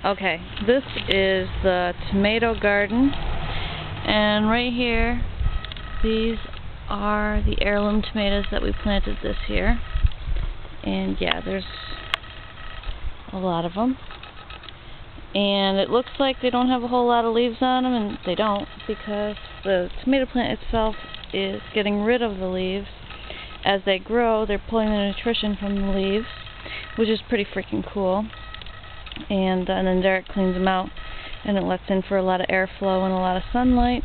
Okay, this is the tomato garden, and right here, these are the heirloom tomatoes that we planted this year. And yeah, there's a lot of them. And it looks like they don't have a whole lot of leaves on them, and they don't, because the tomato plant itself is getting rid of the leaves. As they grow, they're pulling the nutrition from the leaves, which is pretty freaking cool. And then Derek cleans them out, and it lets in for a lot of airflow and a lot of sunlight,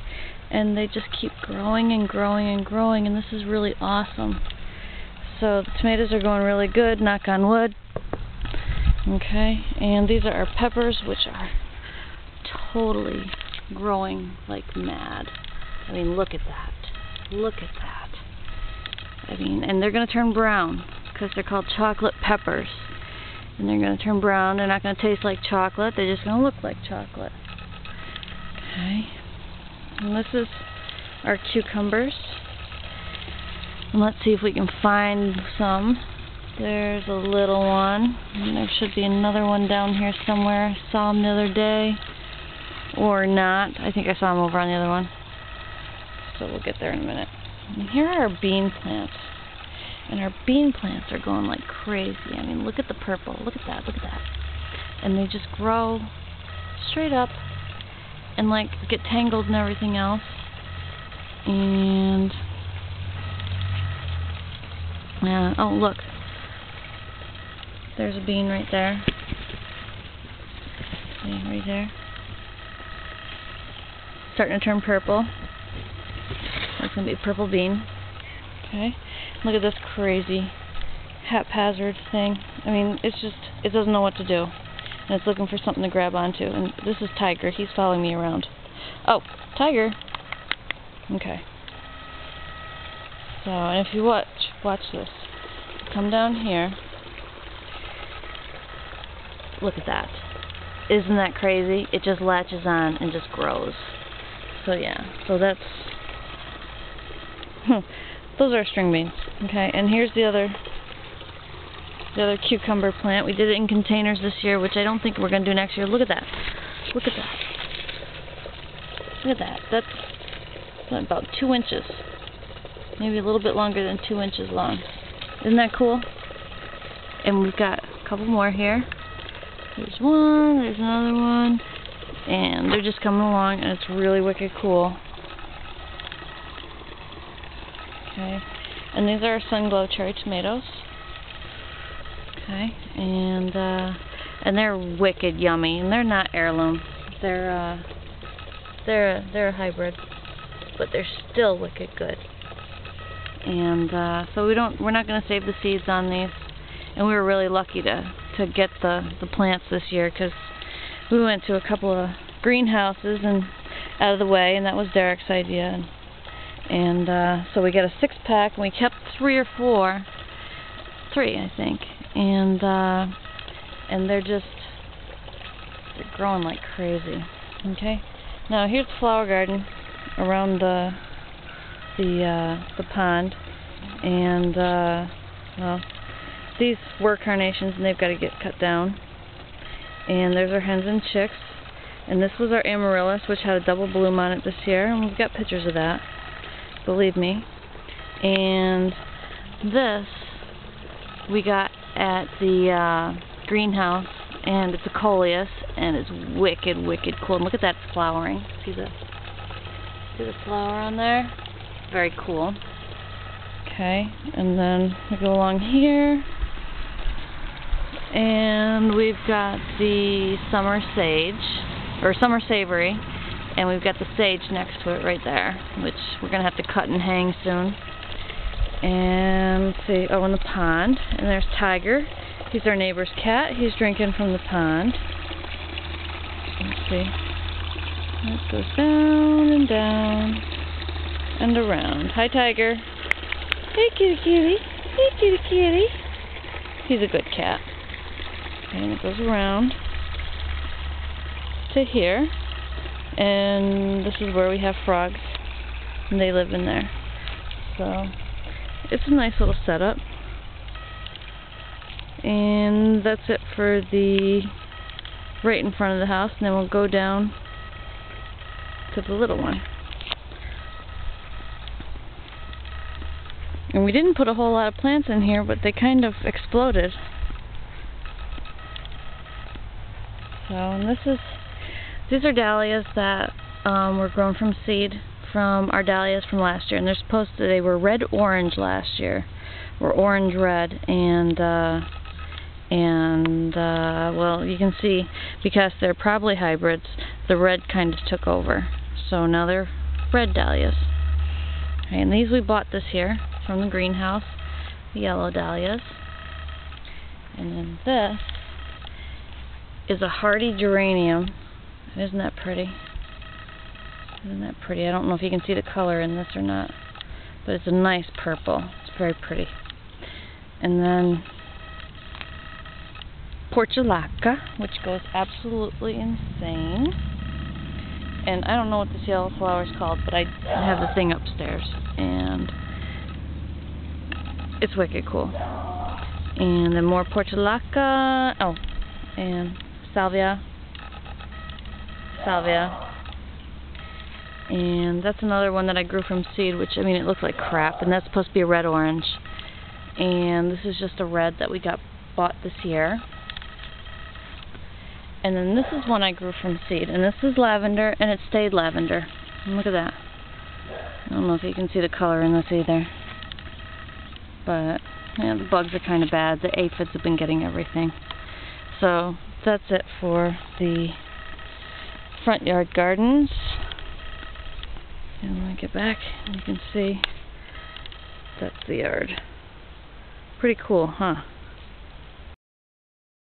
and they just keep growing and growing and growing, and this is really awesome. So the tomatoes are going really good, knock on wood. Okay, and these are our peppers, which are totally growing like mad. I mean, look at that. Look at that. I mean, and they're going to turn brown because they're called chocolate peppers. And they're going to turn brown. They're not going to taste like chocolate. They're just going to look like chocolate. Okay. And this is our cucumbers. And let's see if we can find some. There's a little one. And there should be another one down here somewhere. I saw him the other day. Or not. I think I saw him over on the other one. So we'll get there in a minute. And here are our bean plants. And our bean plants are going like crazy. I mean, look at the purple. Look at that. Look at that. And they just grow straight up and like get tangled and everything else. And yeah. Oh, look. There's a bean right there. See, right there. Starting to turn purple. That's going to be a purple bean. Okay. Look at this crazy haphazard thing. I mean, it's just, it doesn't know what to do. And it's looking for something to grab onto. And this is Tiger. He's following me around. Oh, Tiger. Okay. So, and if you watch this. Come down here. Look at that. Isn't that crazy? It just latches on and just grows. So yeah, so that's... Those are string beans, okay? And here's the other cucumber plant. We did it in containers this year, which I don't think we're going to do next year. Look at that. Look at that. Look at that. That's about 2 inches. Maybe a little bit longer than 2 inches long. Isn't that cool? And we've got a couple more here. There's one, there's another one. And they're just coming along, and it's really wicked cool. Okay, and these are our Sun-Glo cherry tomatoes. Okay, and they're wicked yummy, and they're not heirloom. They're a hybrid, but they're still wicked good. And so we're not going to save the seeds on these, and we were really lucky to get the plants this year, because we went to a couple of greenhouses and out of the way, and that was Derek's idea. And so we got a 6-pack, and we kept 3 or 4, 3 I think, and they're growing like crazy. Okay, now here's the flower garden around the pond, and well, these were carnations, and they've got to get cut down. And there's our hens and chicks, and this was our amaryllis, which had a double bloom on it this year, and we've got pictures of that. Believe me. And this we got at the greenhouse, and it's a coleus, and it's wicked, wicked cool. And look at that flowering. See the flower on there? Very cool. Okay, and then we go along here, and we've got the summer sage, or summer savory. And we've got the sage next to it right there, which we're going to have to cut and hang soon. And let's see, oh, in the pond. And there's Tiger. He's our neighbor's cat. He's drinking from the pond. Let's see. It goes down and down and around. Hi, Tiger. Hey, kitty kitty. Hey, kitty kitty. He's a good cat. And it goes around to here. And this is where we have frogs, and they live in there. So it's a nice little setup. And that's it for the right in front of the house, and then we'll go down to the little one. And we didn't put a whole lot of plants in here, but they kind of exploded. So, and these are dahlias that were grown from seed from our dahlias from last year, and they were red-orange last year, or orange-red, and well, you can see, because they're probably hybrids, the red kind of took over. So now they're red dahlias. Okay, and these we bought this year from the greenhouse, the yellow dahlias. And then this is a hardy geranium. Isn't that pretty? Isn't that pretty? I don't know if you can see the color in this or not, but it's a nice purple. It's very pretty. And then portulaca, which goes absolutely insane. And I don't know what this yellow flower is called, but I have the thing upstairs, and it's wicked cool. And then more portulaca. Oh, and salvia. And that's another one that I grew from seed, which, I mean, it looks like crap, and that's supposed to be a red-orange. And this is just a red that we bought this year. And then this is one I grew from seed, and this is lavender, and it stayed lavender. And look at that. I don't know if you can see the color in this either. But, yeah, the bugs are kind of bad. The aphids have been getting everything. So, that's it for the front yard gardens. And when I get back, you can see that's the yard. Pretty cool, huh?